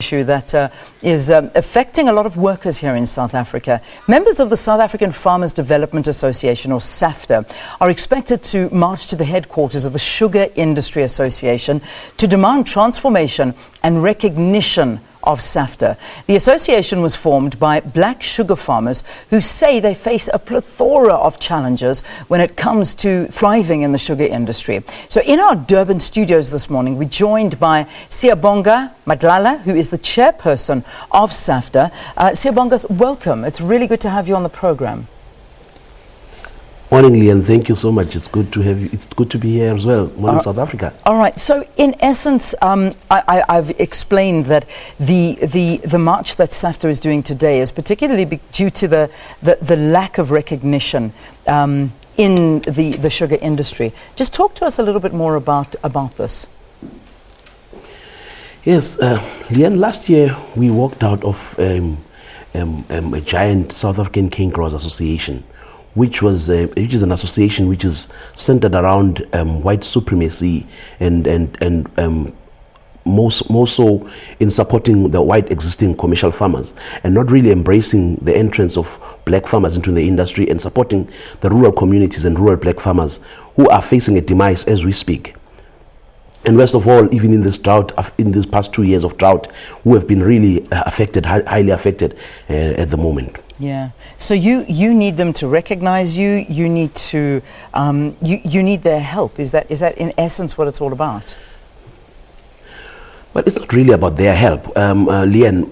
Issue that is affecting a lot of workers here in South Africa. Members of the South African Farmers Development Association, or SAFDA, are expected to march to the headquarters of the Sugar Industry Association to demand transformation and recognition of SAFDA. The association was formed by black sugar farmers who say they face a plethora of challenges when it comes to thriving in the sugar industry. So in our Durban studios this morning, we're joined by Siyabonga Madlala, who is the chairperson of SAFDA. Siyabonga, welcome. It's really good to have you on the program. Morning, Leon. Thank you so much. It's good to have you. It's good to be here as well. Morning, South Africa. All right. So, in essence, I've explained that the march that SAFDA is doing today is particularly due to the lack of recognition in the sugar industry. Just talk to us a little bit more about this. Yes, Leon. Last year we walked out of a giant South African cane growers association, which is an association which is centered around white supremacy and more so in supporting the white existing commercial farmers and not really embracing the entrance of black farmers into the industry and supporting the rural communities and rural black farmers who are facing a demise as we speak. And worst of all, even in this drought, in these past 2 years of drought, who have been really affected, highly affected at the moment. Yeah. So you need them to recognize you. You need to you need their help. Is that in essence what it's all about? Well, it's not really about their help, Leon.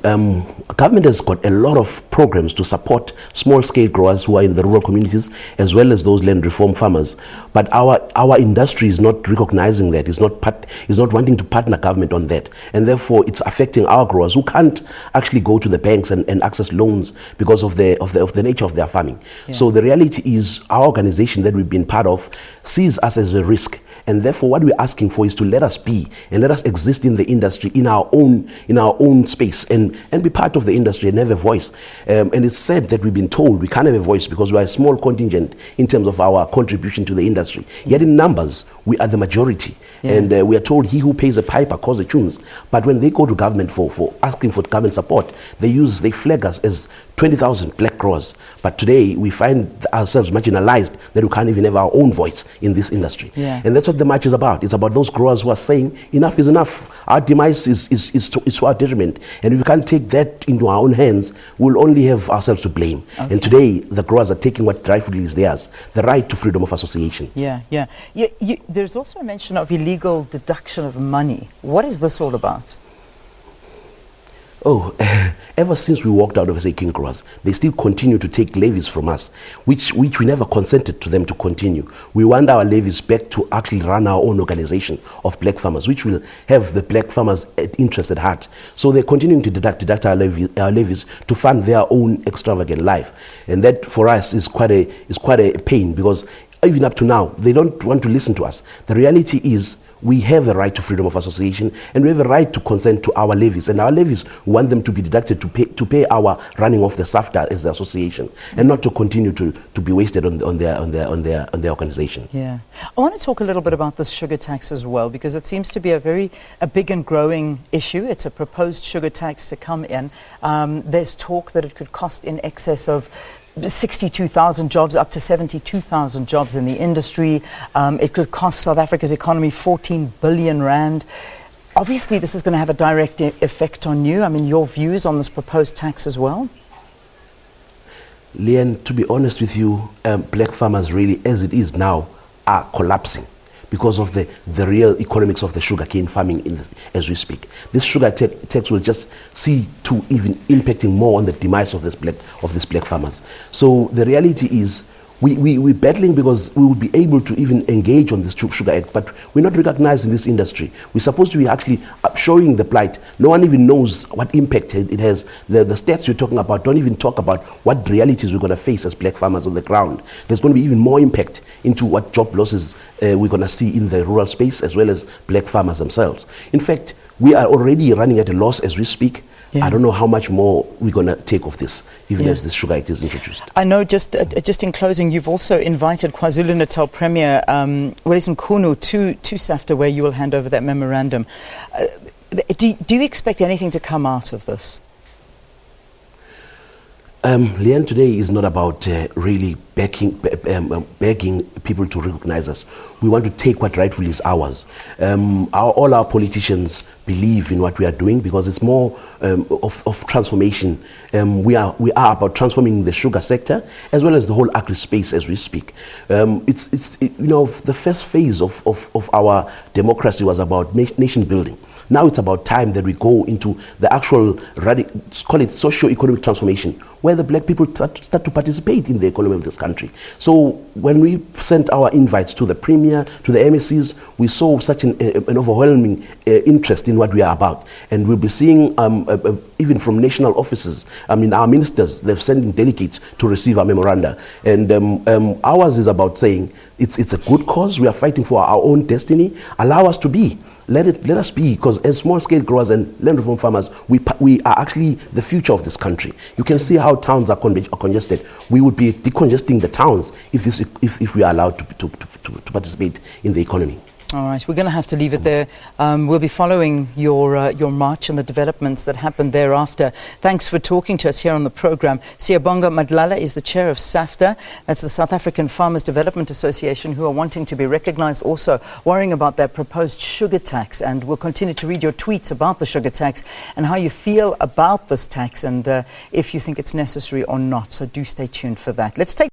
Government has got a lot of programs to support small-scale growers who are in the rural communities, as well as those land reform farmers. But our industry is not recognizing that. Is not wanting to partner government on that, and therefore it's affecting our growers who can't actually go to the banks and access loans because of the nature of their farming. Yeah. So the reality is, our organization that we've been part of sees us as a risk. And therefore, what we're asking for is to let us be and let us exist in the industry in our own space and be part of the industry and have a voice. And it's said that we've been told we can't have a voice because we're a small contingent in terms of our contribution to the industry. Yet in numbers, we are the majority. Yeah. And we are told he who pays a piper calls the tunes. But when they go to government for asking for government support, they flag us as 20,000 black growers. But today we find ourselves marginalized that we can't even have our own voice in this industry. Yeah. And that's what the march is about. It's about those growers who are saying enough is enough. Our demise is to our detriment. And if we can't take that into our own hands, we'll only have ourselves to blame. Okay. And today the growers are taking what rightfully is theirs, the right to freedom of association. Yeah. There's also a mention of illegal deduction of money. What is this all about? Oh, ever since we walked out of SA King Growers, they still continue to take levies from us, which we never consented to them to continue. We want our levies back to actually run our own organization of black farmers, which will have the black farmers' interest at heart. So they're continuing to deduct our levies to fund their own extravagant life. And that for us is quite a pain, because even up to now, they don't want to listen to us. The reality is, we have a right to freedom of association, and we have a right to consent to our levies. And our levies, we want them to be deducted to pay our running of the SAFDA as the association, and not to continue to be wasted on their organization. Yeah, I want to talk a little bit about this sugar tax as well, because it seems to be a big and growing issue. It's a proposed sugar tax to come in. There's talk that it could cost in excess of 62,000 jobs, up to 72,000 jobs in the industry. It could cost South Africa's economy 14 billion rand. Obviously, this is going to have a direct effect on you. I mean, your views on this proposed tax as well? Leon, to be honest with you, black farmers really, as it is now, are collapsing because of the real economics of the sugarcane farming as we speak. This sugar tax will just see to even impacting more on the demise of these black farmers. So the reality is, we're battling because we would be able to even engage on this Sugar Act, but we're not recognized in this industry. We're supposed to be actually showing the plight. No one even knows what impact it has. The stats you're talking about don't even talk about what realities we're going to face as black farmers on the ground. There's going to be even more impact into what job losses we're going to see in the rural space, as well as black farmers themselves. In fact, we are already running at a loss as we speak. Yeah. I don't know how much more we're going to take of this, even as this Sugar Act is introduced. I know, just in closing, you've also invited KwaZulu-Natal Premier Wellis Mkhunu to SAFDA, where you will hand over that memorandum. Do you expect anything to come out of this? Leanne, today is not about really begging people to recognize us. We want to take what rightfully is ours. All our politicians believe in what we are doing because it's more of transformation. We are about transforming the sugar sector as well as the whole agri space as we speak. The first phase of our democracy was about nation building. Now it's about time that we go into the actual, call it socio-economic transformation, where the black people start to participate in the economy of this country. So when we sent our invites to the Premier, to the MSCs, we saw such an overwhelming interest in what we are about. And we'll be seeing, even from national offices, our ministers, they're sending delegates to receive our memoranda. And ours is about saying, it's a good cause, we are fighting for our own destiny, allow us to be. Let us be, because as small-scale growers and land reform farmers, we are actually the future of this country. You can see how towns are congested. We would be decongesting the towns if we are allowed to participate in the economy. All right, we're going to have to leave it there. We'll be following your march and the developments that happened thereafter. Thanks for talking to us here on the program. Siyabonga Madlala is the chair of SAFDA. That's the South African Farmers Development Association, who are wanting to be recognized, also worrying about their proposed sugar tax. And we'll continue to read your tweets about the sugar tax and how you feel about this tax and if you think it's necessary or not. So do stay tuned for that. Let's take